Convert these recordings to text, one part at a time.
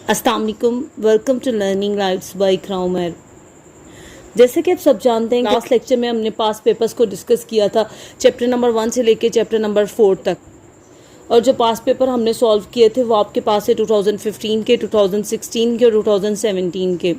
अस्सलाम वालेकुम, welcome to learning lives by Ikram. जैसे कि आप सब जानते हैं, लास्ट लेक्चर में हमने पास्ट पेपर्स को डिस्कस किया था, चैप्टर नंबर 1 से लेके चैप्टर नंबर 4 तक। और जो पास्ट पेपर हमने सॉल्व किए थे वो आपके पास है 2015 के, 2016 के और 2017 के।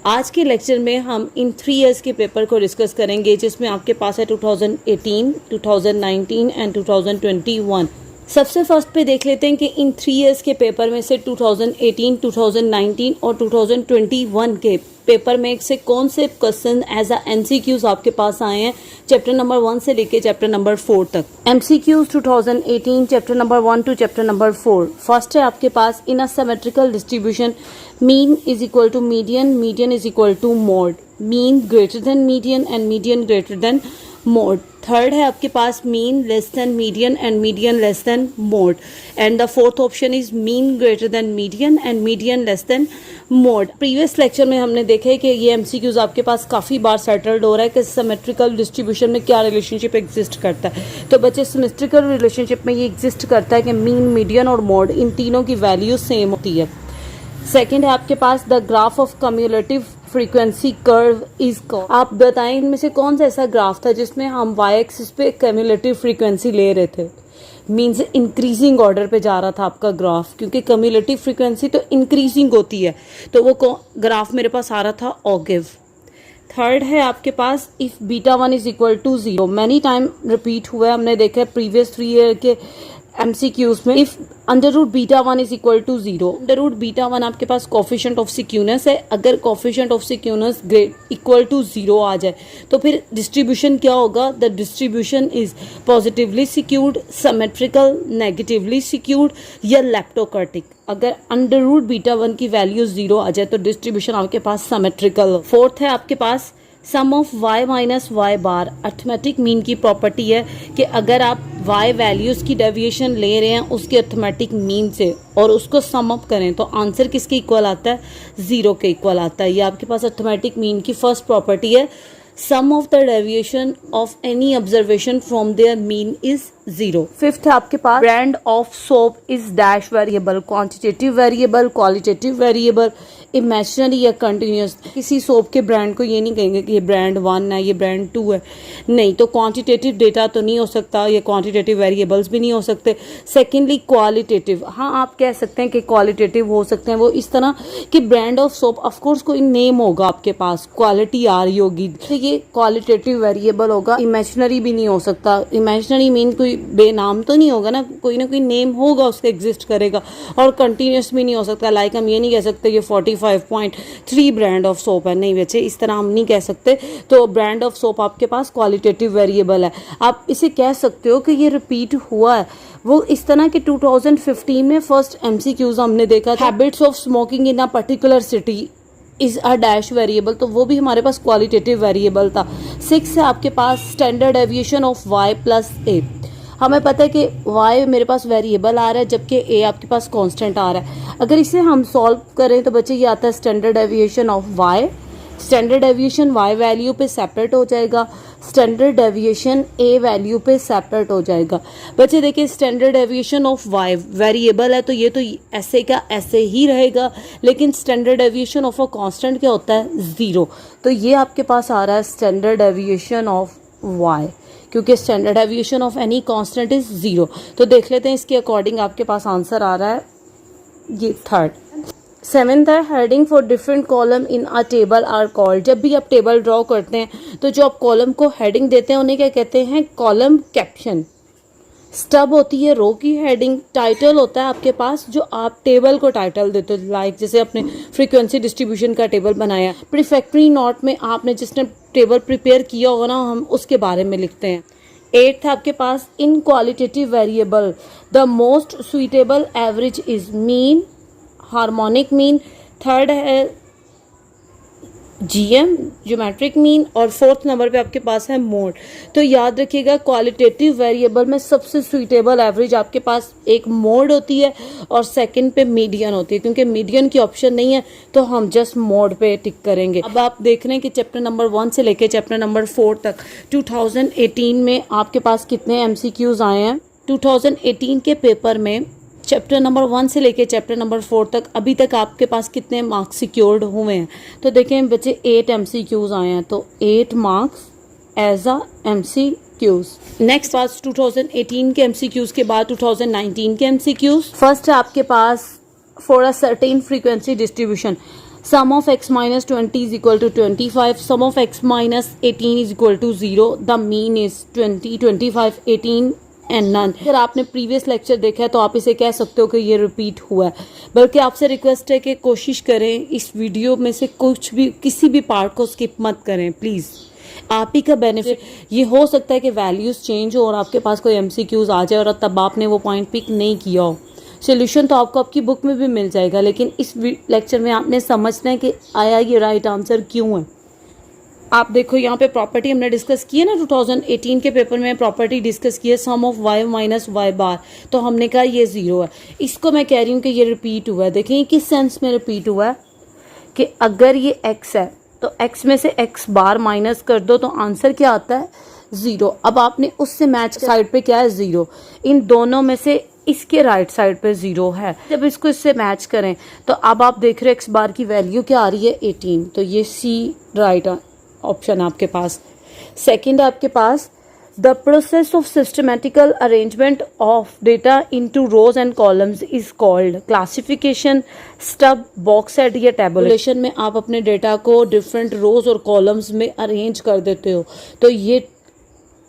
आज के लेक्चर में हम इन 3 इयर्स के पेपर को डिस्कस करेंगे, जिसमें आपके पास है 2018, 2019 एंड 2021। सबसे फर्स्ट पे देख लेते हैं कि इन 3 इयर्स के पेपर में से 2018, 2019 और 2021 के पेपर में से कौन से क्वेश्चन एज अ एमसीक्यूज आपके पास आए हैं चैप्टर नंबर 1 से लेके चैप्टर नंबर 4 तक। MCQs 2018 chapter number 1 to chapter number 4। First है आपके पास, in a symmetrical distribution mean is equal to median, median is equal to mode, mean greater than median and median greater than mode. Third है आपके पास mean less than median and median less than mode, and the fourth option is mean greater than median and median less than mode. Previous lecture में हमने देखा कि ये MCQs आपके पास काफ़ी बार सेटल्ड हो रहा है कि सिमेट्रिकल डिस्ट्रीब्यूशन में क्या रिलेशनशिप एग्जिस्ट करता है। तो बच्चे, सिमेट्रिकल रिलेशनशिप में ये एग्जिस्ट करता है कि मीन, मीडियन और मोड इन तीनों की वैल्यू सेम होती है। सेकेंड है आपके पास, the graph of cumulative frequency curve is curve. आप बताएं इनमें से कौन सा ऐसा ग्राफ था जिसमें हम वाई एक्सिस पे कम्युलेटिव फ्रीक्वेंसी ले रहे थे, मीन्स इंक्रीजिंग ऑर्डर पे जा रहा था आपका ग्राफ, क्योंकि कम्युलेटिव फ्रीक्वेंसी तो इंक्रीजिंग होती है। तो वो ग्राफ मेरे पास आ रहा था ऑगिव। थर्ड है आपके पास, if beta 1 is equal to 0। Many time repeat हुआ है, हमने देखा है प्रीवियस 3 ईयर के एमसीक्यूज में। If under root beta 1 is equal to 0, under root beta 1 आपके पास कोफिशिएंट ऑफ सिक्यूनेस है। अगर coefficient of skewness equal to 0 आ जाए तो फिर डिस्ट्रीब्यूशन क्या होगा? The distribution is positively skewed, symmetrical, negatively skewed या लेप्टोकर्टिक। अगर अंडर रूट बीटा 1 की वैल्यू 0 आ जाए तो डिस्ट्रीब्यूशन आपके पास सिमेट्रिकल। फोर्थ है आपके पास, sum of y minus Y bar. Arithmetic mean की प्रॉपर्टी है कि अगर आप y वैल्यूज की डेविएशन ले रहे हैं उसके अर्थमेटिक मीन से और उसको सम अप करें तो आंसर किसके इक्वल आता है? 0 के इक्वल आता है। ये आपके पास अर्थमेटिक मीन की फर्स्ट प्रॉपर्टी है। Sum of the deviation of any observation from their mean is 0। Fifth है आपके पास, brand of soap is dash variable, quantitative variable, qualitative variable, imaginary या कंटिन्यूस। किसी सोप के ब्रांड को ये नहीं कहेंगे कि ये ब्रांड 1 है, ये ब्रांड 2 है, नहीं। तो क्वांटिटेटिव डेटा तो नहीं हो सकता, ये क्वांटिटेटिव वेरिएबल्स भी नहीं हो सकते। सेकेंडली क्वालिटेटिव, हाँ आप कह सकते हैं कि क्वालिटेटिव हो सकते हैं, वो इस तरह कि ब्रांड ऑफ सोप ऑफकोर्स कोई नेम होगा आपके पास, क्वालिटी आ रही होगी, तो ये क्वालिटेटिव वेरिएबल होगा। इमेजिनरी भी नहीं हो सकता, इमेजिनरी मीन कोई बेनाम तो नहीं होगा ना कोई नेम होगा उसका एग्जिस्ट करेगा। और कंटिन्यूस भी नहीं हो सकता, लाइक हम ये नहीं कह सकते ये 45.3 ब्रांड ऑफ सोप है, नहीं बच्चे इस तरह हम नहीं कह सकते। तो ब्रांड ऑफ सोप आपके पास क्वालिटेटिव वेरिएबल है। आप इसे कह सकते हो कि ये रिपीट हुआ है, वो इस तरह के 2015 में फर्स्ट एमसीक्यूज हमने देखा था, habits of smoking in a particular city is a dash variable, तो वो भी हमारे पास क्वालिटेटिव वेरिएबल था। 6 है आपके पास, standard deviation of y plus a. हमें पता है कि y मेरे पास वेरिएबल आ रहा है जबकि a आपके पास कांस्टेंट आ रहा है। अगर इसे हम सॉल्व करें तो बच्चे ये आता है standard deviation of y। Standard deviation y value पे सेपरेट हो जाएगा, स्टैंडर्ड डेविएशन a वैल्यू पे सेपरेट हो जाएगा। बच्चे देखिए, standard deviation of y variable है तो ये तो ऐसे का ऐसे ही रहेगा, लेकिन standard deviation of a constant क्या होता है? 0। तो ये आपके पास आ रहा है स्टैंडर्ड डेविएशन ऑफ y, क्योंकि standard deviation of any constant is 0। तो देख लेते हैं इसके अकॉर्डिंग आपके पास आंसर आ रहा है ये थर्ड। 7th है, heading for different column in a table are called. जब भी आप टेबल ड्रॉ करते हैं तो जो आप कॉलम को हेडिंग देते हैं उन्हें क्या कहते हैं? Column caption. स्टब होती है रो की हेडिंग। टाइटल होता है आपके पास जो आप टेबल को टाइटल देते हो, लाइक जैसे आपने फ्रीक्वेंसी डिस्ट्रीब्यूशन का टेबल बनाया। प्रीफैक्टरी नोट में आपने जिसने टेबल प्रिपेयर किया होगा ना, हम उसके बारे में लिखते हैं। 8th आपके पास, in qualitative variable the most suitable average is mean, harmonic mean. Third है जीएम, ज्योमेट्रिक मीन। और 4th नंबर पे आपके पास है मोड। तो याद रखिएगा, क्वालिटेटिव वेरिएबल में सबसे सुइटेबल एवरेज आपके पास एक मोड होती है और सेकंड पे मीडियन होती है। क्योंकि मीडियन की ऑप्शन नहीं है तो हम जस्ट मोड पे टिक करेंगे। अब आप देख रहे हैं कि चैप्टर नंबर 1 से लेके चैप्टर नंबर 4 तक 2018 में आपके पास कितने एमसीक्यूज आए हैं। 2018 के पेपर में चैप्टर नंबर 1 से लेके चैप्टर नंबर 4 तक अभी तक आपके पास कितने मार्क्स सिक्योर्ड हुए हैं? तो देखें बच्चे 8 MCQs आए हैं, तो 8 marks as a MCQs। Next पास 2018 के MCQs के बाद 2019 के MCQs। फर्स्ट है आपके पास for a certain frequency distribution sum of x minus 20 is equal to 25, sum of x minus 18 is equal to 0, the mean is 20, 25, 18 and none. अगर आपने प्रीवियस लेक्चर देखा है तो आप इसे कह सकते हो कि ये रिपीट हुआ है, बल्कि आपसे रिक्वेस्ट है कि कोशिश करें इस वीडियो में से कुछ भी किसी भी पार्ट को स्किप मत करें प्लीज़। आप ही का बेनिफिट ये हो सकता है कि वैल्यूज़ चेंज हो और आपके पास कोई MCQs आ जाए और तब आपने वो पॉइंट पिक नहीं किया हो। सोल्यूशन तो आपको आपकी बुक में भी मिल जाएगा, लेकिन इस लेक्चर में आपने समझना है कि आया ये राइट आंसर क्यों है। आप देखो यहाँ पे प्रॉपर्टी हमने डिस्कस की है ना, 2018 के पेपर में प्रॉपर्टी डिस्कस की है sum of y minus Y बार, तो हमने कहा ये 0 है। इसको मैं कह रही हूँ कि ये रिपीट हुआ है। देखिए ये किस सेंस में रिपीट हुआ है कि अगर ये x है तो x में से x बार माइनस कर दो तो आंसर क्या आता है 0। अब आपने उससे मैच साइड पे क्या है 0, इन दोनों में से इसके राइट साइड पे 0 है। जब इसको इससे मैच करें तो अब आप देख रहे हो x बार की वैल्यू क्या आ रही है 18, तो ये C राइट ऑप्शन आपके पास। सेकंड आपके पास the process of systematical arrangement of data into rows and columns is called classification, stub, box set या टेबुलेशन। में आप अपने डेटा को डिफरेंट रोज और कॉलम्स में अरेंज कर देते हो, तो ये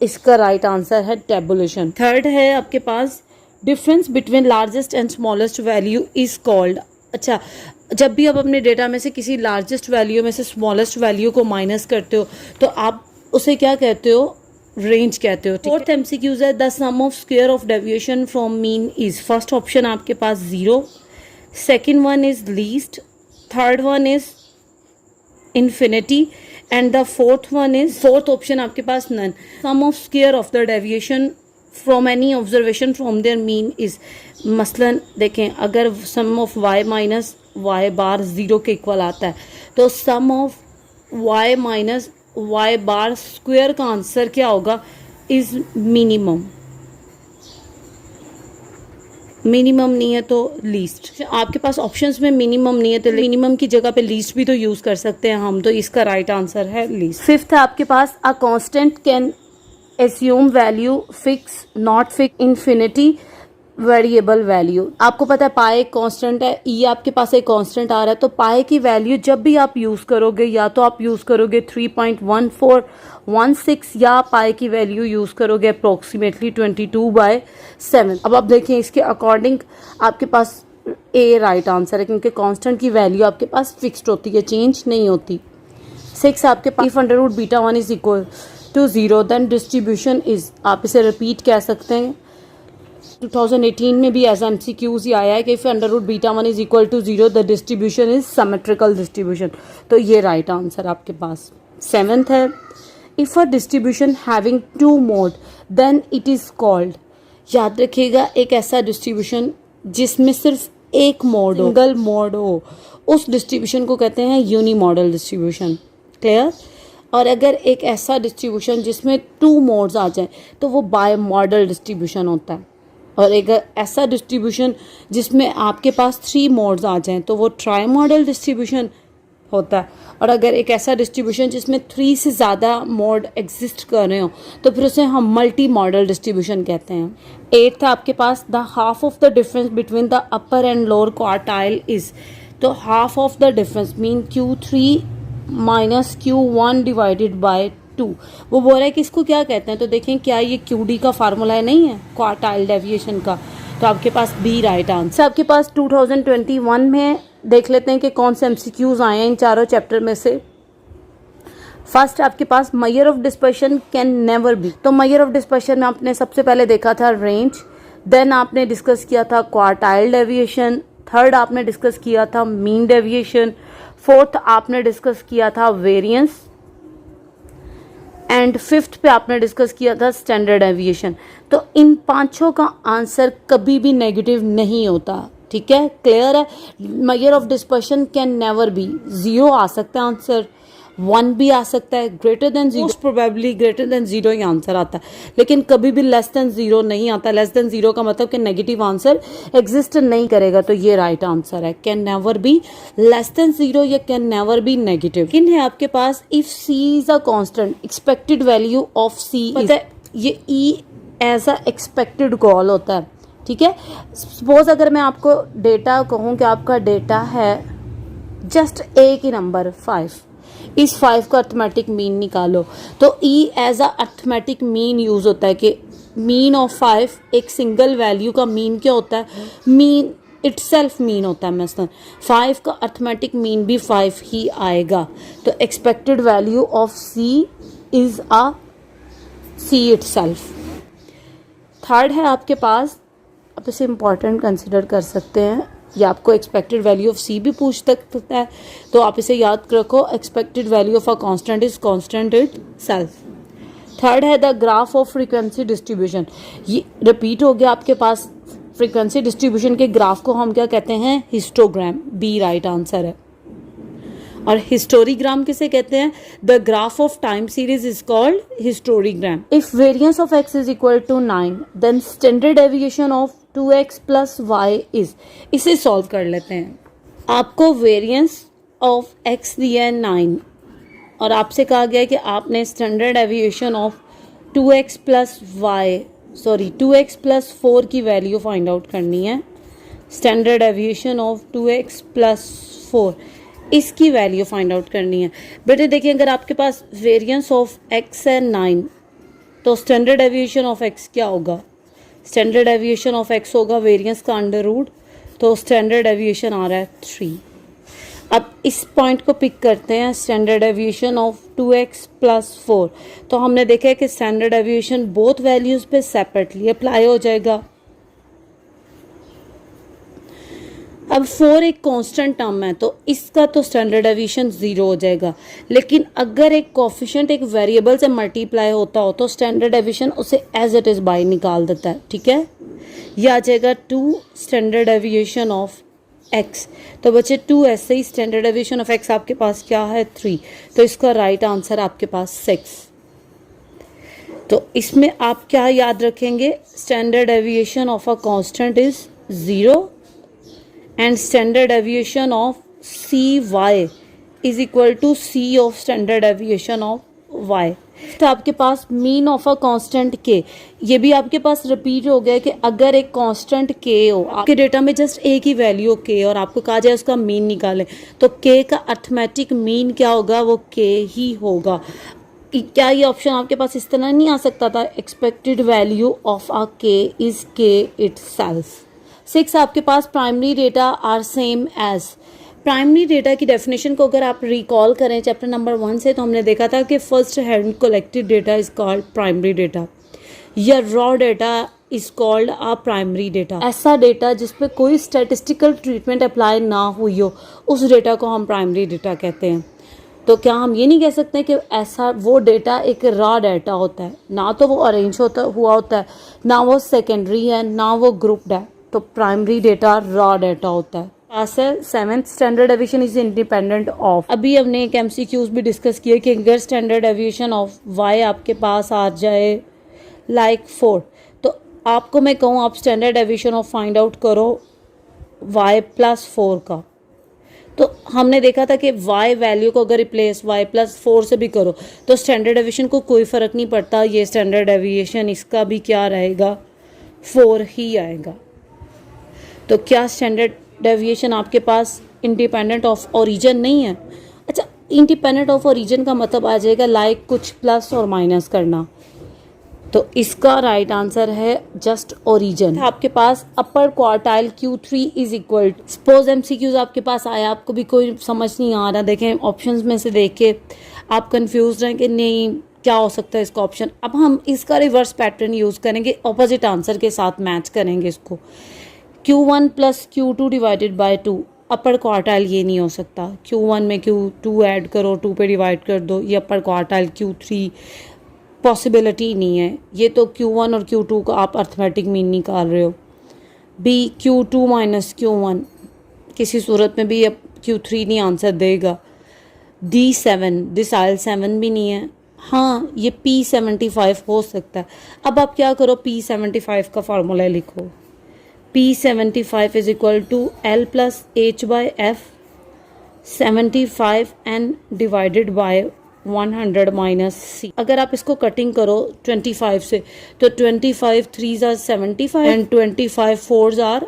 इसका राइट आंसर है टेबुलेशन। थर्ड है आपके पास difference between largest and smallest value is called. अच्छा, जब भी आप अपने डेटा में से किसी लार्जेस्ट वैल्यू में से स्मॉलेस्ट वैल्यू को माइनस करते हो तो आप उसे क्या कहते हो, रेंज कहते हो। फोर्थ MCQs है the sum of square of deviation from mean is. First option आपके पास 0, second one is least, third one is infinity and the fourth option आपके पास none. Sum of square of the deviation from any observation from their mean is. मसलन देखें अगर sum of y minus Y bar 0 के equal आता है तो sum of y minus Y bar square का आंसर क्या होगा इज मिनिमम। मिनिमम नहीं है तो लीस्ट। आपके पास ऑप्शंस में मिनिमम नहीं है तो मिनिमम की जगह पे लीस्ट भी तो यूज कर सकते हैं हम, तो इसका राइट आंसर है लीस्ट। फिफ्थ है आपके पास a constant can assume value fix not fix infinity variable value. आपको पता है पाई एक कांस्टेंट है, ये आपके पास एक कांस्टेंट आ रहा है, तो पाई की वैल्यू जब भी आप यूज करोगे या तो आप यूज करोगे 3.1416 या पाई की वैल्यू यूज करोगे अप्रोक्सीमेटली 22/7। अब आप देखें इसके अकॉर्डिंग आपके पास ए राइट आंसर है, क्योंकि कांस्टेंट की वैल्यू आपके पास फिक्स्ड होती है, चेंज नहीं होती। 6 आपके पास if under root beta 1 is equal to 0 then distribution is. आप इसे रिपीट कह सकते हैं, 2018 में भी एज MCQs ही आया है कि if under root beta 1 is equal to 0 the distribution is symmetrical distribution, तो ये राइट आंसर आपके पास। 7th है if a distribution having 2 mode then it is called. याद रखिएगा एक ऐसा डिस्ट्रीब्यूशन जिसमें सिर्फ एक मोड हो, सिंगल मोड हो, उस डिस्ट्रीब्यूशन को कहते हैं यूनी मॉडल डिस्ट्रीब्यूशन। क्लियर? और अगर एक ऐसा डिस्ट्रीब्यूशन जिसमें 2 मोड्स आ जाए तो वो बाय मॉडल डिस्ट्रीब्यूशन होता है, और एक ऐसा डिस्ट्रीब्यूशन जिसमें आपके पास 3 मोड्स आ जाएं तो वो ट्राई मॉडल डिस्ट्रीब्यूशन होता है। और अगर एक ऐसा डिस्ट्रीब्यूशन जिसमें 3 से ज़्यादा मोड एग्जिस्ट कर रहे हो तो फिर उसे हम मल्टी मॉडल डिस्ट्रीब्यूशन कहते हैं। 8th आपके पास the half of the difference between the upper and lower quartile is. तो half of the difference mean Q3 minus Q1 divided by 2। वो बोल रहा है कि इसको क्या कहते हैं, तो देखें क्या ये QD का फार्मूला है, नहीं है क्वार्टाइल डेविएशन का, तो आपके पास बी राइट आंसर। आपके पास 2021 में देख लेते हैं कि कौन से MCQs आए हैं इन चारों चैप्टर में से। फर्स्ट आपके पास measure of dispersion can never be. तो मेजर ऑफ डिस्पर्शन में आपने सबसे पहले देखा था रेंज, देन आपने डिस्कस किया था क्वार्टाइल डेविएशन, थर्ड आपने डिस्कस किया था मीन डेविएशन, फोर्थ आपने डिस्कस किया था वेरिएंस, एंड फिफ्थ पे आपने डिस्कस किया था स्टैंडर्ड डेविएशन। तो इन पांचों का आंसर कभी भी नेगेटिव नहीं होता, ठीक है? क्लियर है? Major of dispersion can never B, 0 आ सकता है आंसर, 1 भी आ सकता है, greater than 0 probably greater than 0 ही आंसर आता है, लेकिन कभी भी लेस देन 0 नहीं आता। लेस देन 0 का मतलब कि नेगेटिव आंसर एग्जिस्ट नहीं करेगा, तो ये राइट आंसर है। Can never be less than 0 या कैन नेवर बी नेगेटिव। किन है आपके पास, if C is a constant, expected value of C, पता है ये E as a expected call होता है, ठीक है। सपोज अगर मैं आपको डेटा कहूँ कि आपका डेटा है जस्ट एक ही नंबर 5, इस 5 का अर्थमेटिक मीन निकालो, तो E as a arithmetic mean use होता है कि मीन ऑफ 5, एक सिंगल वैल्यू का मीन क्या होता है, मीन इटसेल्फ मीन होता है। मसलन 5 का अर्थमेटिक मीन भी 5 ही आएगा, तो expected value of C is a C itself. Third है आपके पास, आप इसे इम्पॉर्टेंट कंसिडर कर सकते हैं, या आपको एक्सपेक्टेड वैल्यू ऑफ सी भी पूछ सकता है, तो आप इसे याद रखो, expected value of a constant is constant itself. Third है the graph of frequency distribution, ये रिपीट हो गया आपके पास। फ्रीक्वेंसी डिस्ट्रीब्यूशन के ग्राफ को हम क्या कहते हैं, हिस्टोग्राम, बी राइट आंसर है। और हिस्टोरीग्राम किसे कहते हैं, the graph of time series is called historigram. If variance of x is equal to 9 then standard deviation of 2x plus y is, इसे सॉल्व कर लेते हैं। आपको वेरिएंस ऑफ x दिया है 9 और आपसे कहा गया है कि आपने standard deviation of 2x plus 4 की वैल्यू फाइंड आउट करनी है। Standard deviation of 2x plus 4 इसकी वैल्यू फाइंड आउट करनी है। बेटे देखिए, अगर आपके पास वेरिएंस ऑफ x है 9, तो स्टैंडर्ड डेविएशन ऑफ x क्या होगा, स्टैंडर्ड डेविएशन ऑफ x होगा वेरिएंस का अंडर रूट, तो स्टैंडर्ड डेविएशन आ रहा है 3। अब इस पॉइंट को पिक करते हैं, standard deviation of 2x plus 4, तो हमने देखा है कि स्टैंडर्ड डेविएशन बोथ वैल्यूज पे सेपरेटली अप्लाई हो जाएगा। अब 4 एक कांस्टेंट टर्म है, तो इसका तो स्टैंडर्ड डेविएशन 0 हो जाएगा, लेकिन अगर एक कोफिशिएंट एक वेरिएबल से मल्टीप्लाई होता हो तो स्टैंडर्ड डेविएशन उसे एज इट इज बाय निकाल देता है, ठीक है। ये आ जाएगा 2 स्टैंडर्ड डेविएशन ऑफ x, तो बच्चे 2 ऐसे ही स्टैंडर्ड डेविएशन ऑफ x आपके पास क्या है 3, तो इसका राइट आंसर आपके पास 6। तो इसमें आप क्या याद रखेंगे, standard deviation of a constant is 0 and standard deviation of cy is equal to c of standard deviation of y। तो आपके पास mean of a constant k, ये भी आपके पास रिपीट हो गया कि अगर एक कांस्टेंट k हो, आपके डेटा में जस्ट एक ही वैल्यू k और आपको कहा जाए उसका मीन निकालें, तो k का अर्थमेटिक मीन क्या होगा, वो k ही होगा। क्या ये ऑप्शन आपके पास इस तरह नहीं आ सकता था, expected value of a k is k itself. 6 आपके पास primary data are same as, primary data की डेफिनेशन को अगर आप रिकॉल करें चैप्टर नंबर 1 से, तो हमने देखा था कि first hand collected data is called primary data, या raw data is called a primary data. ऐसा डेटा जिस पे कोई स्टैटिस्टिकल ट्रीटमेंट अप्लाई ना हुई हो, उस डेटा को हम प्राइमरी डेटा कहते हैं। तो क्या हम ये नहीं कह सकते कि ऐसा वो डेटा एक रॉ डेटा होता है, ना तो वो अरेंज हुआ होता है, ना वो सेकेंडरी है, ना वो ग्रुप्ड है, तो प्राइमरी डेटा रॉ डेटा होता है। पास है 7th standard deviation is independent of, अभी हमने एक MCQs भी डिस्कस किया कि अगर स्टैंडर्ड डेविएशन ऑफ y आपके पास आ जाए लाइक 4, तो आपको मैं कहूँ आप standard deviation of find out करो y प्लस 4 का, तो हमने देखा था कि y वैल्यू को अगर रिप्लेस y प्लस 4 से भी करो तो स्टैंडर्ड डेविएशन को कोई फ़र्क नहीं पड़ता, ये स्टैंडर्ड डेविएशन इसका भी क्या रहेगा 4 ही आएगा। तो क्या स्टैंडर्ड डेविएशन आपके पास इंडिपेंडेंट ऑफ ओरिजिन नहीं है। अच्छा, इंडिपेंडेंट ऑफ ओरिजिन का मतलब आ जाएगा लाइक कुछ प्लस और माइनस करना, तो इसका राइट आंसर है जस्ट ओरिजिन। आपके पास upper quartile Q3 is equal, suppose MCQs आपके पास आया, आपको भी कोई समझ नहीं आ रहा, देखें ऑप्शंस में से देख के आप कंफ्यूज रहें कि नहीं क्या हो सकता है इसका ऑप्शन। अब हम इसका रिवर्स पैटर्न यूज़ करेंगे, ऑपोजिट आंसर के साथ मैच करेंगे इसको। Q1 plus Q2 divided by 2, upper quartile ये नहीं हो सकता, Q1 में Q2 ऐड करो, 2 पे डिवाइड कर दो, ये अपर क्वार्टाइल Q3 पॉसिबिलिटी नहीं है, ये तो Q1 और Q2 का आप अर्थमेटिक मीन निकाल रहे हो। B Q2 माइनस Q1 किसी सूरत में भी अब Q3 नहीं आंसर देगा। D7, डिसाइल 7 भी नहीं है। हाँ, ये P75 हो सकता है। अब आप क्या करो, P75 का फार्मूला लिखो। P75 is equal to L plus H by F 75 N divided by 100 minus C। अगर आप इसको कटिंग करो 25 से तो 25 3s are 75 and 25 4s are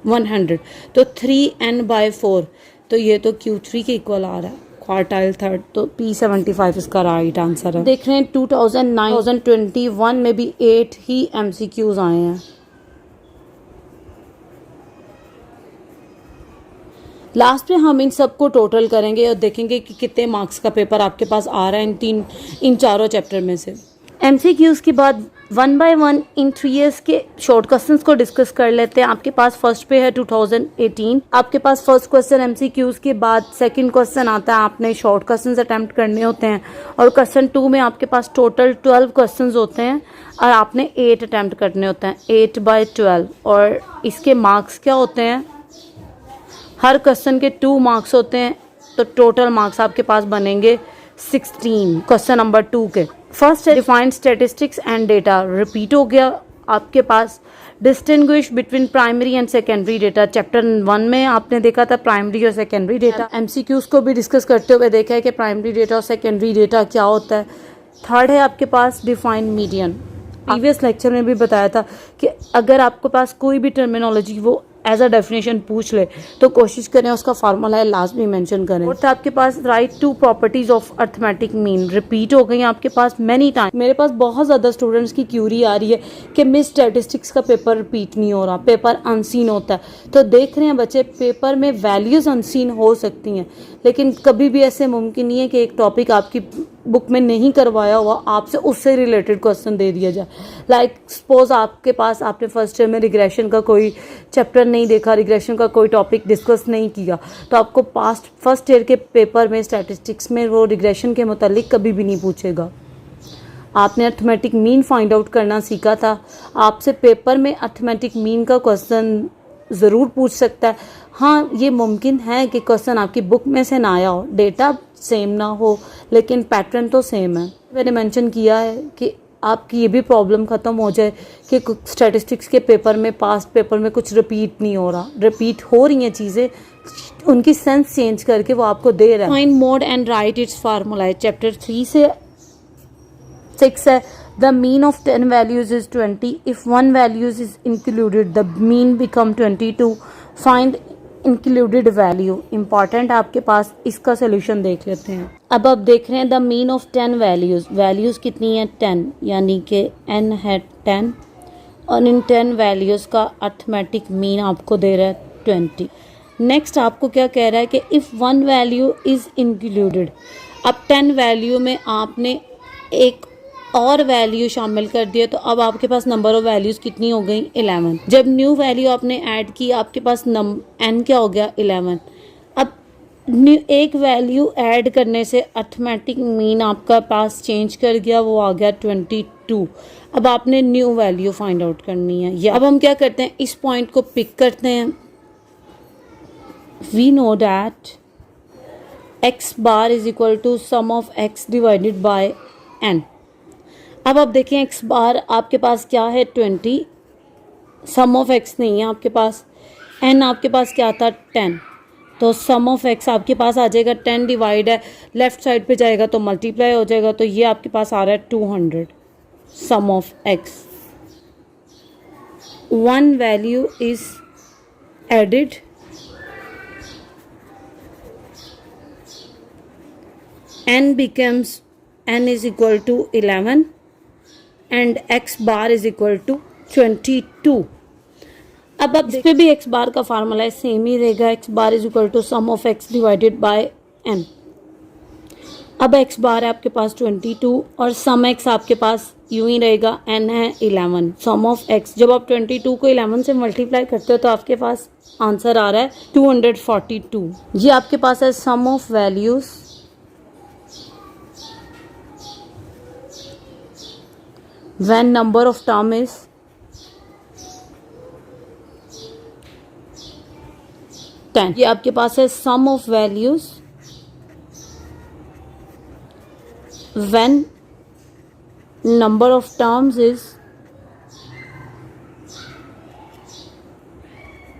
100, तो 3N बाय 4, तो ये तो Q3 के इक्वल आ रहा है, क्वार्टाइल थर्ड, तो P75 इसका राइट आंसर है। देख रहे हैं 2009-2021 में भी 8 ही MCQs आए हैं। लास्ट में हम इन सबको टोटल करेंगे और देखेंगे कि कितने मार्क्स का पेपर आपके पास आ रहा है इन चारों चैप्टर में से। MCQs के बाद 1 बाय 1 इन 3 years के शॉर्ट क्वेश्चंस को डिस्कस कर लेते हैं। आपके पास फर्स्ट पे है 2018। आपके पास फर्स्ट क्वेश्चन MCQs के बाद सेकंड क्वेश्चन आता है, आपने शॉर्ट क्वेश्चंस अटेम्प्ट करने होते हैं और क्वेश्चन 2 में आपके पास टोटल 12 क्वेश्चंस होते हैं और आपने 8 अटेम्प्ट करने होते हैं, 8 बाय 12। और इसके मार्क्स क्या होते हैं, हर क्वेश्चन के 2 मार्क्स होते हैं, तो टोटल मार्क्स आपके पास बनेंगे 16 क्वेश्चन नंबर 2 के। फर्स्ट है defined statistics and data, repeat हो गया आपके पास। Distinguish between primary and secondary data, chapter 1 में आपने देखा था प्राइमरी और सेकेंडरी डेटा। MCQs को भी डिस्कस करते हुए देखा है कि प्राइमरी डेटा और सेकेंडरी डेटा क्या होता है। थर्ड है आपके पास डिफाइंड मीडियन, प्रीवियस लेक्चर में भी बताया था कि अगर आपके पास कोई भी टर्मिनोलॉजी वो एज अ डेफिनेशन पूछ ले तो कोशिश करें उसका फार्मूला है लास्ट में मेंशन करें। और आपके पास write two properties of arithmetic mean, repeat हो गई आपके पास मैनी टाइम। मेरे पास बहुत ज़्यादा स्टूडेंट्स की क्यूरी आ रही है कि मिस स्टैटिस्टिक्स का पेपर रिपीट नहीं हो रहा, पेपर अनसीन होता है। तो देख रहे हैं बच्चे, पेपर में वैल्यूज़ अनसीन हो सकती हैं, लेकिन कभी भी ऐसे मुमकिन नहीं है कि एक टॉपिक आपकी बुक में नहीं करवाया हुआ आपसे उससे रिलेटेड क्वेश्चन दे दिया जाए। लाइक सपोज आपके पास आपने फर्स्ट ईयर में रिग्रेशन का कोई चैप्टर नहीं देखा, रिग्रेशन का कोई टॉपिक डिस्कस नहीं किया, तो आपको फर्स्ट ईयर के पेपर में स्टैटिस्टिक्स में वो रिग्रेशन के मुतालिक कभी भी नहीं पूछेगा। आपने अर्थमेटिक मीन फाइंड आउट करना सीखा था, आपसे पेपर में अर्थमेटिक मीन का क्वेश्चन ज़रूर पूछ सकता है। हाँ, ये मुमकिन है कि क्वेश्चन आपकी बुक में से ना आया हो, डेटा सेम ना हो, लेकिन पैटर्न तो सेम है। मैंने मेंशन किया है कि आपकी ये भी प्रॉब्लम ख़त्म हो जाए कि स्टैटिस्टिक्स के पेपर में, पास्ट पेपर में कुछ रिपीट नहीं हो रहा, रिपीट हो रही हैं चीज़ें, उनकी सेंस चेंज करके वो आपको दे रहा है। Find mode and write its formula है, चैप्टर 3 से 6 है। The mean of 10 values is 20. If 1 values is included, the mean become 22. Find included value. Important आपके पास, इसका सोल्यूशन देख लेते हैं। अब आप देख रहे हैं the mean of 10 values, values कितनी है 10, यानी कि n है 10 और इन 10 वैल्यूज़ का अर्थमेटिक मीन आपको दे रहा है 20। नेक्स्ट आपको क्या कह रहा है कि इफ़ 1 वैल्यू इज़ इंक्लूडेड, अब 10 वैल्यू में आपने एक और वैल्यू शामिल कर दिया, तो अब आपके पास नंबर ऑफ वैल्यूज़ कितनी हो गई 11। जब न्यू वैल्यू आपने ऐड की, आपके पास n क्या हो गया 11। अब एक वैल्यू ऐड करने से अर्थमेटिक मीन आपका पास चेंज कर गया, वो आ गया 22। अब आपने न्यू वैल्यू फाइंड आउट करनी है। या अब हम क्या करते हैं, इस पॉइंट को पिक करते हैं। We know that x bar is equal to sum of x divided by n। अब आप देखें x बार आपके पास क्या है 20, सम ऑफ x नहीं है आपके पास, n आपके पास क्या था 10, तो सम ऑफ x आपके पास आ जाएगा 10 डिवाइड है, लेफ्ट साइड पे जाएगा तो मल्टीप्लाई हो जाएगा, तो ये आपके पास आ रहा है 200 sum of x। 1 value is added, n becomes n is equal to 11 and x bar is equal to 22। अब इस पे भी x बार का फार्मूला सेम ही रहेगा, x bar is equal to sum of x divided by n। अब x bar है आपके पास 22 और सम x आपके पास यूं ही रहेगा, n है 11, सम ऑफ x। जब आप 22 को 11 से मल्टीप्लाई करते हो तो आपके पास आंसर आ रहा है 242। ये आपके पास है sum of values when number of term is 10। ये आपके पास है sum of values when number of terms is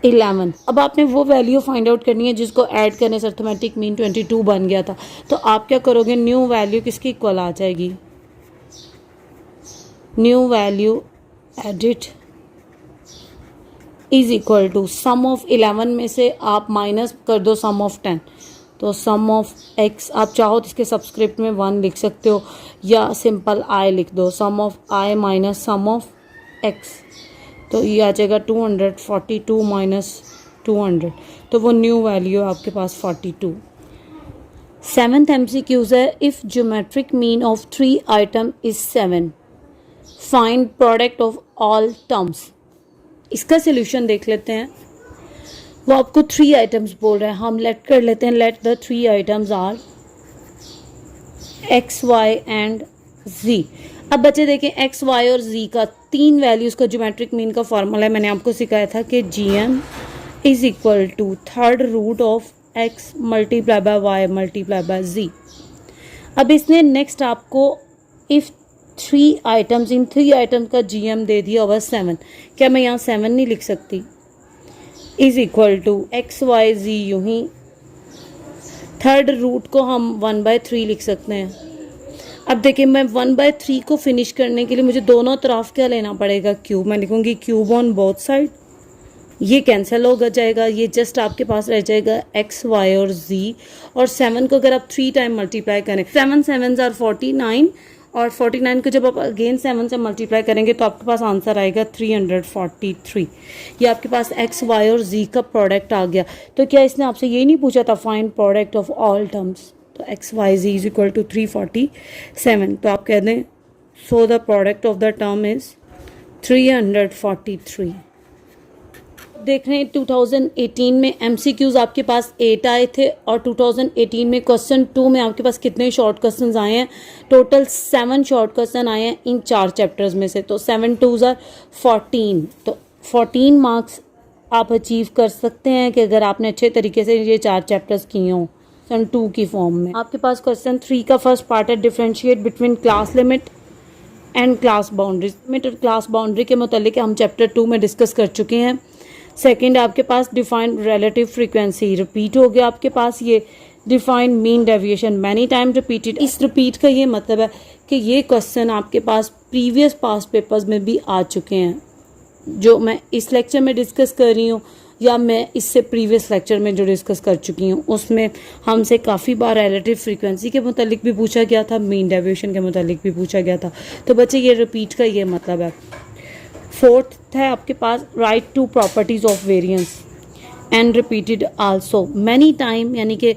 11। अब आपने वो वैल्यू फाइंड आउट करनी है जिसको ऐड करने से अर्थमेटिक मीन 22 बन गया था। तो आप क्या करोगे, न्यू वैल्यू किसकी इक्वल आ जाएगी, new value edit is equal to sum of 11 में से आप माइनस कर दो सम ऑफ 10। तो सम ऑफ x, आप चाहो तो इसके सब्सक्रिप्ट में 1 लिख सकते हो या सिंपल i लिख दो, sum of i minus sum of x। तो ये आ जाएगा 242 माइनस 200, तो वो न्यू वैल्यू है आपके पास 42। 7th MCQs है, if geometric mean of 3 item is 7, find product of all terms. इसका सोल्यूशन देख लेते हैं। वो आपको 3 आइटम्स बोल रहे हैं, हम लेट कर लेते हैं, let the 3 items are x, y and z। अब बच्चे देखें x, y और z का 3 वैल्यूज का ज्योमेट्रिक मीन का फॉर्मूला है, मैंने आपको सिखाया था कि gm is equal to third root of x multiply by y multiply by z। अब इसने नेक्स्ट आपको इफ 3 आइटम्स, इन 3 आइटम्स का gm दे दिया होगा 7, क्या मैं यहाँ 7 नहीं लिख सकती, is equal to X Y Z, यूं ही थर्ड रूट को हम 1/3 लिख सकते हैं। अब देखिए मैं 1/3 को फिनिश करने के लिए मुझे दोनों तरफ क्या लेना पड़ेगा, क्यूब। मैं लिखूंगी क्यूब ऑन बोथ साइड, ये कैंसिल हो जाएगा, ये जस्ट आपके पास रह जाएगा एक्स वाई और जी। और 7 को अगर आप 3 टाइम मल्टीप्लाई करें, 7 7s आर 49, और 49 को जब आप अगेन 7 से मल्टीप्लाई करेंगे तो आपके पास आंसर आएगा 343। ये आपके पास एक्स वाई और जी का प्रोडक्ट आ गया। तो क्या इसने आपसे ये नहीं पूछा था find product of all terms, तो X Y Z is equal to 347। तो आप कह दें so the product of the term is 343। देख रहे हैं 2018 में MCQs आपके पास 8 आए थे और 2018 में क्वेश्चन 2 में आपके पास कितने शॉर्ट क्वेश्चंस आए हैं, टोटल 7 शॉर्ट क्वेश्चन आए हैं इन 4 चैप्टर्स में से। तो 7 2s आर 14, तो 14 मार्क्स आप अचीव कर सकते हैं कि अगर आपने अच्छे तरीके से ये 4 चैप्टर्स किए हों क्वेश्चन 2 की फॉर्म में। आपके पास क्वेश्चन 3 का फर्स्ट पार्ट है differentiate between class limit and class boundary. Limit और क्लास बाउंड्री के मुतालिक हम चैप्टर 2 में डिस्कस कर चुके हैं। सेकंड आपके पास डिफाइन रिलेटिव फ्रीक्वेंसी, रिपीट हो गया आपके पास ये define mean deviation many time repeated. इस रिपीट का ये मतलब है कि ये क्वेश्चन आपके पास प्रीवियस पास्ट पेपर्स में भी आ चुके हैं, जो मैं इस लेक्चर में डिस्कस कर रही हूँ या मैं इससे प्रीवियस लेक्चर में जो डिस्कस कर चुकी हूँ उसमें हमसे काफ़ी बार रिलेटिव फ्रीक्वेंसी के मुतालिक भी पूछा गया था, मीन डेविएशन के मुतालिक भी पूछा गया था। तो बच्चे ये रिपीट का ये मतलब है। फोर्थ है आपके पास write two properties of variance and repeated also many time, यानी कि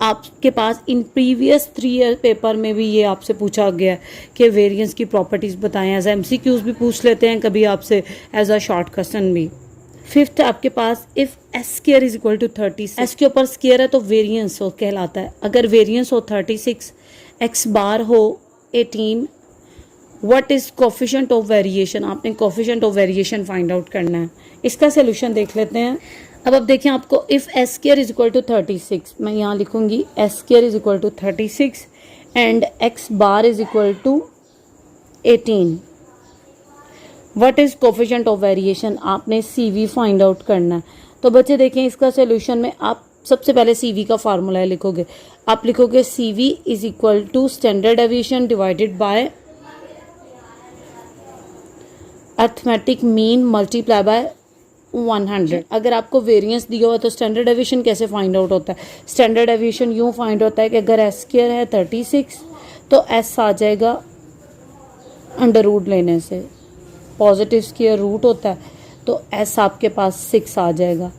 आपके पास इन प्रीवियस 3 ईयर पेपर में भी ये आपसे पूछा गया है कि वेरिएंस की प्रॉपर्टीज़ बताएं। एज MCQs भी पूछ लेते हैं कभी आपसे एज अ शॉर्ट क्वेश्चन भी। फिफ्थ आपके पास if S square is equal to 36, S के ऊपर स्क्वायर है तो वेरिएंस हो कहलाता है। अगर वेरिएंस हो 36, एक्स बार हो 18, what is coefficient of variation, आपने coefficient of variation find out करना है। इसका सोल्यूशन देख लेते हैं। अब देखिए आपको if S square is equal to 36, मैं यहाँ लिखूंगी S square is equal to 36 and X bar is equal to 18, what is coefficient of variation, आपने CV फाइंड आउट करना है। तो बच्चे देखें इसका सोल्यूशन में आप सबसे पहले CV का फार्मूला लिखोगे। आप लिखोगे CV is equal to standard deviation divided by arithmetic mean multiply by 100। अगर आपको वेरिएंस दिया हुआ तो स्टैंडर्ड डेविएशन कैसे फाइंड आउट होता है, स्टैंडर्ड डेविएशन यूँ फाइंड होता है कि अगर एस स्क्वायर है 36 तो एस आ जाएगा अंडर रूट लेने से, पॉजिटिव स्क्वायर रूट होता है तो एस आपके पास 6 आ जाएगा।